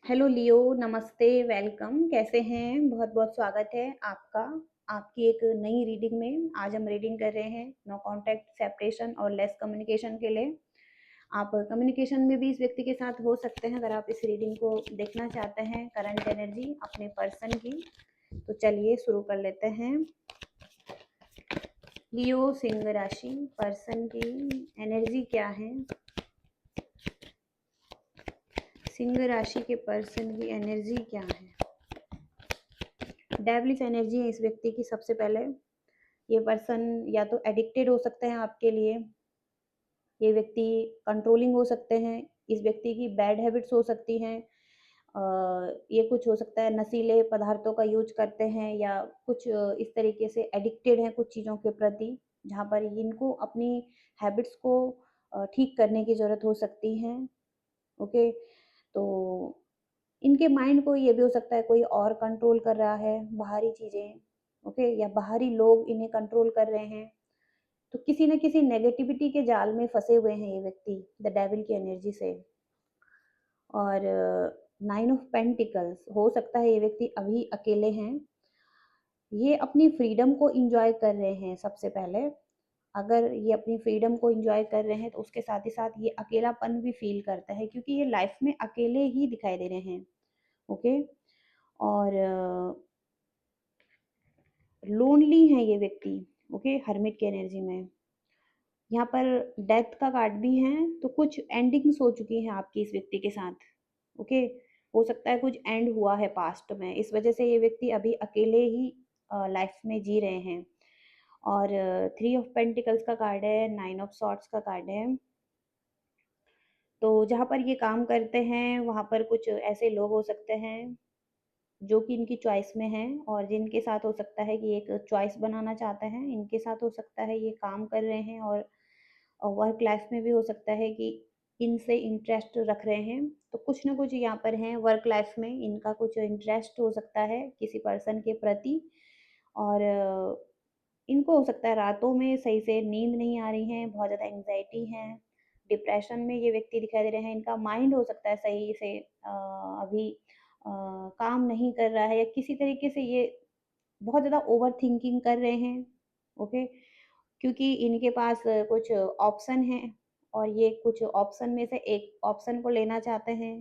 Hello लियो, नमस्ते, welcome. कैसे हैं? बहुत-बहुत स्वागत है आपका, आपकी एक नई रीडिंग में। आज हम रीडिंग कर रहे हैं नो कॉन्टैक्ट, सेपरेशन और लेस कम्युनिकेशन के लिए। आप कम्युनिकेशन में भी इस व्यक्ति के साथ हो सकते हैं अगर आप इस रीडिंग को देखना चाहते हैं, करंट एनर्जी अपने पर्सन की। तो चलिए शुरू कर लेते हैं। लियो सिंह राशि पर्सन की एनर्जी क्या है? सिंह राशि के पर्सन की एनर्जी क्या है? डेविलिश एनर्जी है इस व्यक्ति की। सबसे पहले ये पर्सन या तो एडिक्टेड हो सकते हैं आपके लिए, ये व्यक्ति कंट्रोलिंग हो सकते हैं, इस व्यक्ति की बैड हैबिट्स हो सकती हैं। ये कुछ हो सकता है नशीले पदार्थों का यूज करते हैं या कुछ इस तरीके से एडिक्टेड हैं कुछ चीज़ों के प्रति, जहाँ पर इनको अपनी हैबिट्स को ठीक करने की ज़रूरत हो सकती है। ओके, तो इनके माइंड को ये भी हो सकता है कोई और कंट्रोल कर रहा है, बाहरी चीज़ें, ओके, या बाहरी लोग इन्हें कंट्रोल कर रहे हैं। तो किसी न किसी नेगेटिविटी के जाल में फँसे हुए हैं ये व्यक्ति, द डेविल की एनर्जी से। और नाइन ऑफ पेंटिकल्स हो सकता है ये व्यक्ति अभी अकेले हैं। ये अपनी फ्रीडम को एन्जॉय कर रहे हैं सबसे पहले। अगर ये अपनी फ्रीडम को एन्जॉय कर रहे हैं तो उसके साथ ही साथ ये अकेलापन भी फ़ील करता है क्योंकि ये लाइफ़ में अकेले ही दिखाई दे रहे हैं, ओके? और लोनली हैं ये व्यक्ति, ओके, हर्मिट की एनर्जी में। यहाँ पर डेथ का कार्ड भी है, तो कुछ एंडिंग्स हो चुकी हैं आपकी इस व्यक्ति के साथ, ओके। हो सकता है कुछ एंड हुआ है पास्ट में, इस वजह से ये व्यक्ति अभी अकेले ही लाइफ में जी रहे हैं। और थ्री ऑफ पेंटिकल्स का कार्ड है, नाइन ऑफ सॉर्ड्स का कार्ड है। तो जहाँ पर ये काम करते हैं वहाँ पर कुछ ऐसे लोग हो सकते हैं जो कि इनकी चॉइस में हैं और जिनके साथ हो सकता है कि एक चॉइस बनाना चाहते हैं, इनके साथ हो सकता है ये काम कर रहे हैं। और वर्क लाइफ में भी हो सकता है कि इनसे इंटरेस्ट रख रहे हैं। तो कुछ ना कुछ यहाँ पर हैं वर्क लाइफ में, इनका कुछ इंटरेस्ट हो सकता है किसी पर्सन के प्रति। और इनको हो सकता है रातों में सही से नींद नहीं आ रही है, बहुत ज़्यादा एंग्जाइटी है, डिप्रेशन में ये व्यक्ति दिखाई दे रहे हैं। इनका माइंड हो सकता है सही से अभी काम नहीं कर रहा है, या किसी तरीके से ये बहुत ज़्यादा ओवर थिंकिंग कर रहे हैं, ओके। क्योंकि इनके पास कुछ ऑप्शन हैं और ये कुछ ऑप्शन में से एक ऑप्शन को लेना चाहते हैं।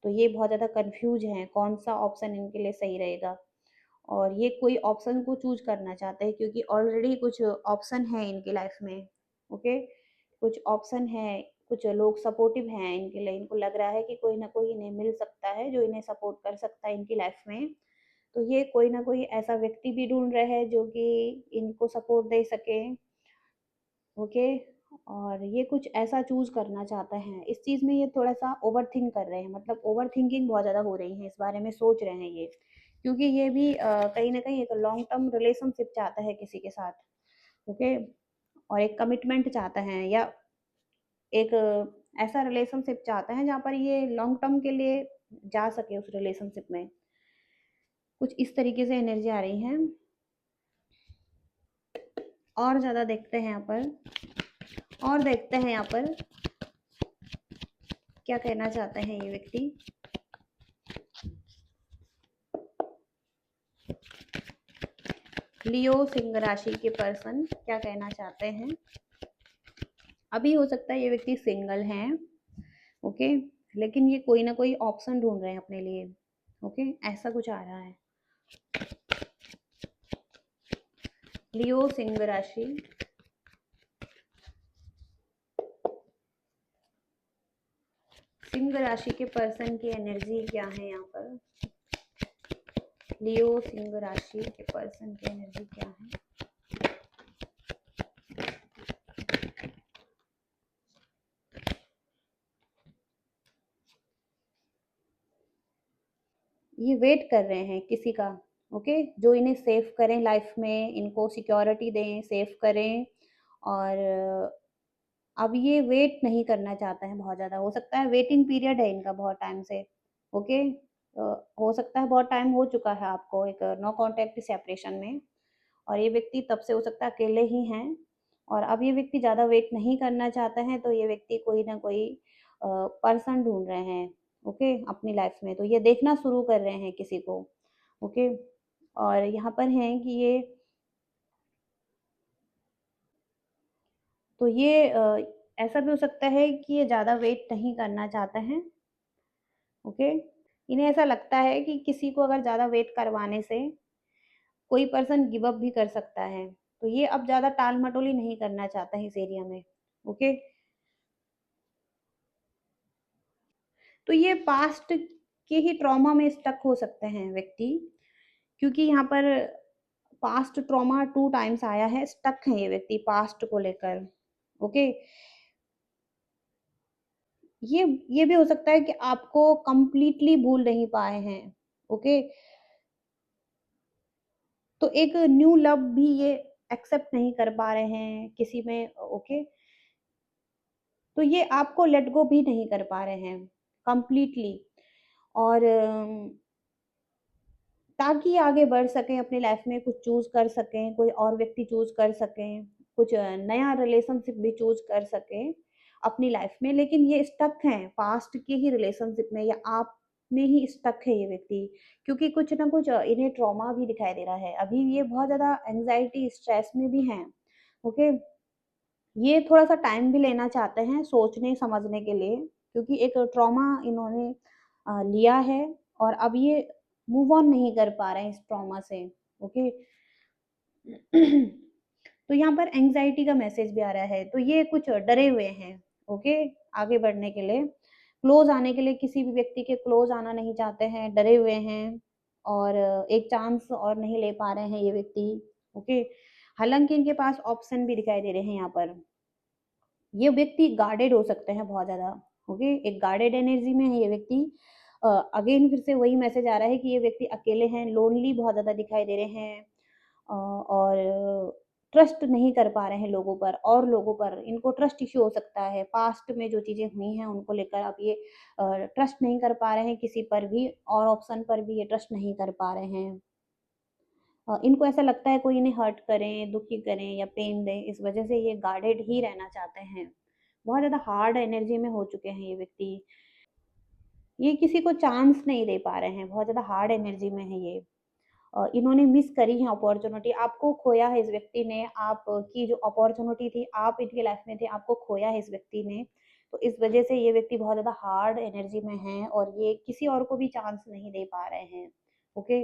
तो ये बहुत ज़्यादा कन्फ्यूज़ हैं कौन-सा ऑप्शन इनके लिए सही रहेगा। और ये कोई ऑप्शन को चूज़ करना चाहते हैं क्योंकि ऑलरेडी कुछ ऑप्शन है इनकी लाइफ में, ओके। कुछ ऑप्शन है, कुछ लोग सपोर्टिव हैं इनके लिए, इनको लग रहा है कि कोई ना कोई इन्हें मिल सकता है जो इन्हें सपोर्ट कर सकता है इनकी लाइफ में। तो ये कोई ना कोई ऐसा व्यक्ति भी ढूँढ रहे हैं जो कि इनको सपोर्ट दे सके, ओके। और ये कुछ ऐसा चूज़ करना चाहते हैं। इस चीज़ में ये थोड़ा-सा ओवरथिंक कर रहे हैं, मतलब ओवरथिंकिंग बहुत ज़्यादा हो रही है, इस बारे में सोच रहे हैं ये। क्योंकि ये भी कहीं न कहीं एक लॉन्ग टर्म रिलेशनशिप चाहता है किसी के साथ, ओके। और एक कमिटमेंट चाहता है या एक ऐसा रिलेशनशिप चाहता है जहाँ पर ये लॉन्ग टर्म के लिए जा सके उस रिलेशनशिप में। कुछ इस तरीके से एनर्जी आ रही है। और ज़्यादा देखते हैं यहाँ पर, और देखते हैं यहाँ पर क्या कहना चाहते हैं ये व्यक्ति। लियो सिंह राशि के पर्सन क्या कहना चाहते हैं? अभी हो सकता है ये व्यक्ति सिंगल हैं, ओके, लेकिन ये कोई ना कोई ऑप्शन ढूंढ रहे हैं अपने लिए, ओके, ऐसा कुछ आ रहा है। लियो सिंह राशि, सिंह राशि के पर्सन की एनर्जी क्या है यहाँ पर? लियो सिंह राशि के पर्सन की एनर्जी क्या है? ये वेट कर रहे हैं किसी का, ओके, जो इन्हें सेफ करें लाइफ में, इनको सिक्योरिटी दें, सेफ करें। और अब ये वेट नहीं करना चाहते हैं बहुत ज़्यादा। हो सकता है वेटिंग पीरियड है इनका बहुत टाइम से, ओके। हो सकता है बहुत टाइम हो चुका है आपको एक नो कॉन्टैक्ट सेपरेशन में, और ये व्यक्ति तब से हो सकता है अकेले ही हैं। और अब ये व्यक्ति ज़्यादा वेट नहीं करना चाहते हैं, तो ये व्यक्ति कोई ना कोई पर्सन ढूँढ रहे हैं, ओके, अपनी लाइफ में, तो ये देखना शुरू कर रहे हैं किसी को। ओके, और यहाँ पर है कि ये ऐसा भी हो सकता है कि ये ज़्यादा वेट नहीं करना चाहते हैं। ओके, इन्हें ऐसा लगता है कि किसी को अगर ज़्यादा वेट करवाने से कोई पर्सन गिव अप भी कर सकता है, तो ये अब ज़्यादा टाल-मटोली नहीं करना चाहता है इस एरिया में। ओके, तो ये पास्ट के ही ट्रॉमा में स्टक हो सकते हैं व्यक्ति, क्योंकि यहाँ पर पास्ट ट्रॉमा 2 टाइम्स आया है, स्टक है ये व्यक्ति पास्ट को लेकर। ओके, ये ये भी हो सकता है कि आपको कंप्लीटली भूल नहीं पाए हैं। ओके, तो एक न्यू लव भी ये एक्सेप्ट नहीं कर पा रहे हैं किसी में। ओके, तो ये आपको लेट गो भी नहीं कर पा रहे हैं कंप्लीटली, और ताकि आगे बढ़ सकें अपनी लाइफ में, कुछ चूज़ कर सकें, कोई और व्यक्ति चूज़ कर सकें, कुछ नया रिलेशनशिप भी चूज़ कर सकें अपनी लाइफ में, लेकिन ये स्टक हैं पास्ट के ही रिलेशनशिप में, या आप में ही स्टक है ये व्यक्ति, क्योंकि कुछ ना कुछ इन्हें ट्रॉमा भी दिखाई दे रहा है। अभी ये बहुत ज़्यादा एंग्ज़ायटी, स्ट्रेस में भी हैं। ओके, ये थोड़ा-सा टाइम भी लेना चाहते हैं सोचने-समझने के लिए, क्योंकि एक ट्रॉमा इन्होंने लिया है, और अब ये मूव ऑन नहीं कर पा रहे हैं इस ट्रॉमा से। ओके, तो यहाँ पर एंग्जायटी का मैसेज भी आ रहा है, तो ये कुछ डरे हुए हैं। ओके, आगे बढ़ने के लिए, क्लोज आने के लिए, किसी भी व्यक्ति के क्लोज आना नहीं चाहते हैं, डरे हुए हैं, और एक चांस और नहीं ले पा रहे हैं ये व्यक्ति। ओके, हालांकि इनके पास ऑप्शन भी दिखाई दे रहे हैं यहाँ पर। ये व्यक्ति गार्डेड हो सकते हैं बहुत ज़्यादा। ओके, एक गार्डेड एनर्जी में है ये व्यक्ति। अगेन फिर से वही मैसेज आ रहा है कि ये व्यक्ति अकेले हैं, लोनली बहुत ज़्यादा दिखाई दे रहे हैं, और ट्रस्ट नहीं कर पा रहे हैं लोगों पर, और लोगों पर इनको ट्रस्ट इश्यू हो सकता है। पास्ट में जो चीज़ें हुई हैं उनको लेकर अब ये ट्रस्ट नहीं कर पा रहे हैं किसी पर भी, और ऑप्शन पर भी ये ट्रस्ट नहीं कर पा रहे हैं। इनको ऐसा लगता है कोई इन्हें हर्ट करें, दुखी करें या पेन दें, इस वजह से ये गार्डेड ही रहना चाहते हैं। बहुत ज़्यादा हार्ड एनर्जी में हो चुके हैं ये व्यक्ति। ये किसी को चांस नहीं दे पा रहे हैं, बहुत ज़्यादा हार्ड एनर्जी में है ये। इन्होंने मिस करी है अपॉर्च्युनिटी, आपको खोया है इस व्यक्ति ने, आपकी जो अपॉर्च्युनिटी थी, आप इनकी लाइफ में थे, आपको खोया है इस व्यक्ति ने। तो इस वजह से ये व्यक्ति बहुत ज़्यादा हार्ड एनर्जी में हैं, और ये किसी और को भी चांस नहीं दे पा रहे हैं। ओके,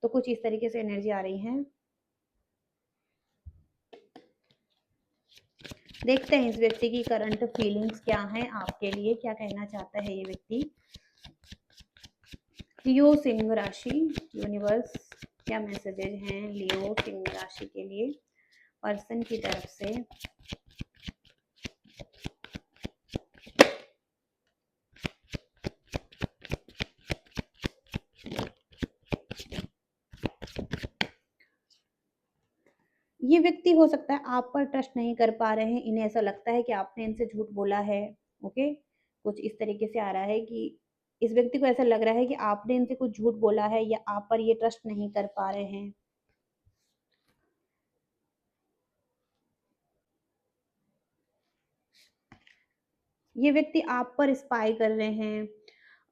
तो कुछ इस तरीके से एनर्जी आ रही है। देखते हैं इस व्यक्ति की करंट फीलिंग्स क्या हैं आपके लिए, क्या कहना चाहता है ये व्यक्ति। लियो सिंह राशि, यूनिवर्स क्या मैसेजेज हैं लियो सिंह राशि के लिए पर्सन की तरफ से। ये व्यक्ति हो सकता है आप पर ट्रस्ट नहीं कर पा रहे हैं, इन्हें ऐसा लगता है कि आपने इनसे झूठ बोला है। ओके, कुछ इस तरीके से आ रहा है कि इस व्यक्ति को ऐसा लग रहा है कि आपने इनसे कुछ झूठ बोला है, या आप पर ये ट्रस्ट नहीं कर पा रहे हैं। ये व्यक्ति आप पर स्पाई कर रहे हैं,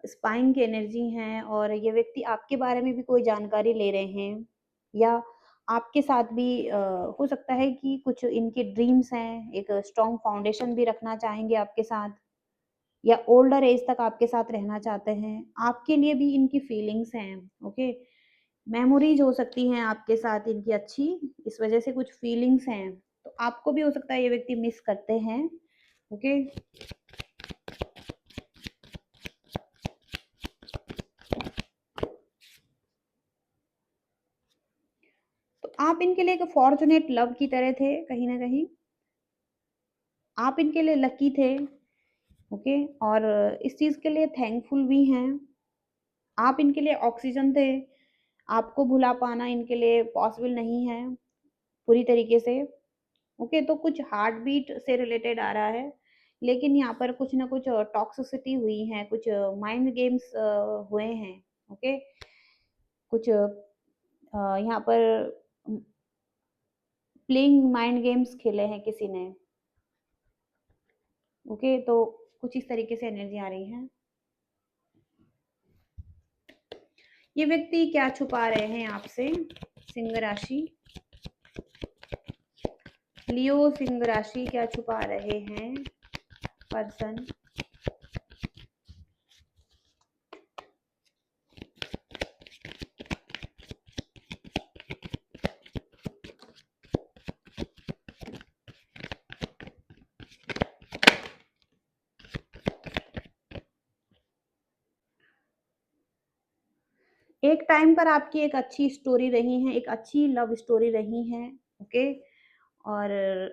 स्पाइंग की एनर्जी है, और ये व्यक्ति आपके बारे में भी कोई जानकारी ले रहे हैं, या आपके साथ भी हो सकता है कि कुछ इनके ड्रीम्स हैं, एक स्ट्रॉन्ग फाउंडेशन भी रखना चाहेंगे आपके साथ, या ओल्डर एज तक आपके साथ रहना चाहते हैं। आपके लिए भी इनकी फीलिंग्स हैं। ओके, मेमोरीज हो सकती हैं आपके साथ इनकी अच्छी, इस वजह से कुछ फीलिंग्स हैं, तो आपको भी हो सकता है ये व्यक्ति मिस करते हैं। ओके, तो आप इनके लिए एक फॉर्चुनेट लव की तरह थे कहीं ना कहीं, आप इनके लिए लकी थे। ओके, और इस चीज के लिए थैंकफुल भी हैं। आप इनके लिए ऑक्सीजन थे, आपको भुला पाना इनके लिए पॉसिबल नहीं है पूरी तरीके से। ओके, तो कुछ हार्ट बीट से रिलेटेड आ रहा है, लेकिन यहाँ पर कुछ ना कुछ टॉक्सिसिटी हुई है, कुछ माइंड गेम्स हुए हैं। ओके, कुछ यहाँ पर प्लेइंग माइंड गेम्स खेले हैं किसी ने। ओके, तो कुछ इस तरीके से एनर्जी आ रही है। ये व्यक्ति क्या छुपा रहे हैं आपसे? सिंह राशि, लियो सिंह राशि क्या छुपा रहे हैं पर्सन? एक टाइम पर आपकी एक अच्छी स्टोरी रही है, एक अच्छी लव स्टोरी रही है, ओके, और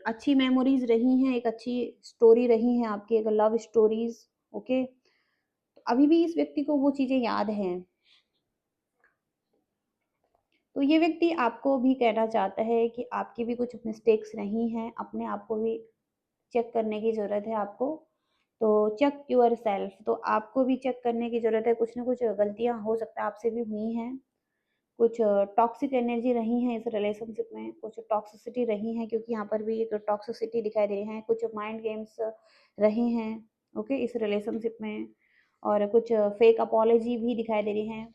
अच्छी मेमोरीज रही हैं, एक अच्छी स्टोरी रही है आपकी, एक लव स्टोरीज, ओके। अभी भी इस व्यक्ति को वो चीजें याद हैं। तो ये व्यक्ति आपको भी कहना चाहता है कि आपकी भी कुछ मिस्टेक्स रही हैं, अपने आप को भी चेक करने की ज़रूरत है आपको। तो चेक योर सेल्फ, तो आपको भी चेक करने की ज़रूरत है, कुछ ना कुछ गलतियाँ हो सकता है आपसे भी हुई हैं, कुछ टॉक्सिक एनर्जी रही है इस रिलेशनशिप में, कुछ टॉक्सिसिटी रही है, क्योंकि यहाँ पर भी एक टॉक्सिसिटी दिखाई दे रही है, कुछ माइंड गेम्स रहे हैं, ओके, इस रिलेशनशिप में, और कुछ फेक अपॉलॉजी भी दिखाई दे रही हैं।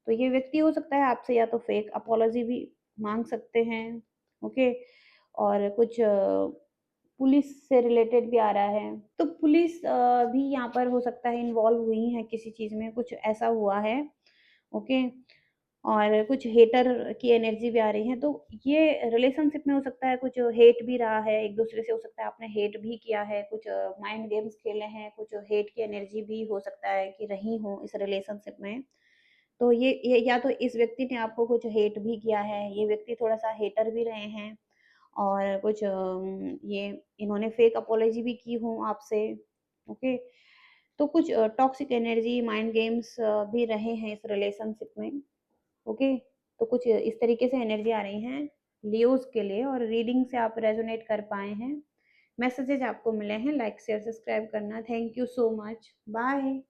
तो ये व्यक्ति हो सकता है आपसे या तो फेक अपॉलॉजी भी मांग सकते हैं, ओके, और कुछ पुलिस से रिलेटेड भी आ रहा है, तो पुलिस भी यहाँ पर हो सकता है इन्वॉल्व हुई है किसी चीज़ में, कुछ ऐसा हुआ है, ओके, और कुछ हेटर की एनर्जी भी आ रही है। तो ये रिलेशनशिप में हो सकता है कुछ हेट भी रहा है एक दूसरे से, हो सकता है आपने हेट भी किया है, कुछ माइंड गेम्स खेले हैं, कुछ हेट की एनर्जी भी हो सकता है कि रही हो इस रिलेशनशिप में। तो ये या तो इस व्यक्ति ने आपको कुछ हेट भी किया है, ये व्यक्ति थोड़ा सा हेटर भी रहे हैं, और कुछ ये इन्होंने फेक अपॉलॉजी भी की हो आपसे, ओके। तो कुछ टॉक्सिक एनर्जी माइंड गेम्स भी रहे हैं इस रिलेशनशिप में, ओके। तो कुछ इस तरीके से एनर्जी आ रही हैं लियोज के लिए, और रीडिंग से आप रेजोनेट कर पाए हैं, मैसेजेज आपको मिले हैं, लाइक शेयर सब्सक्राइब करना, thank you so much, bye.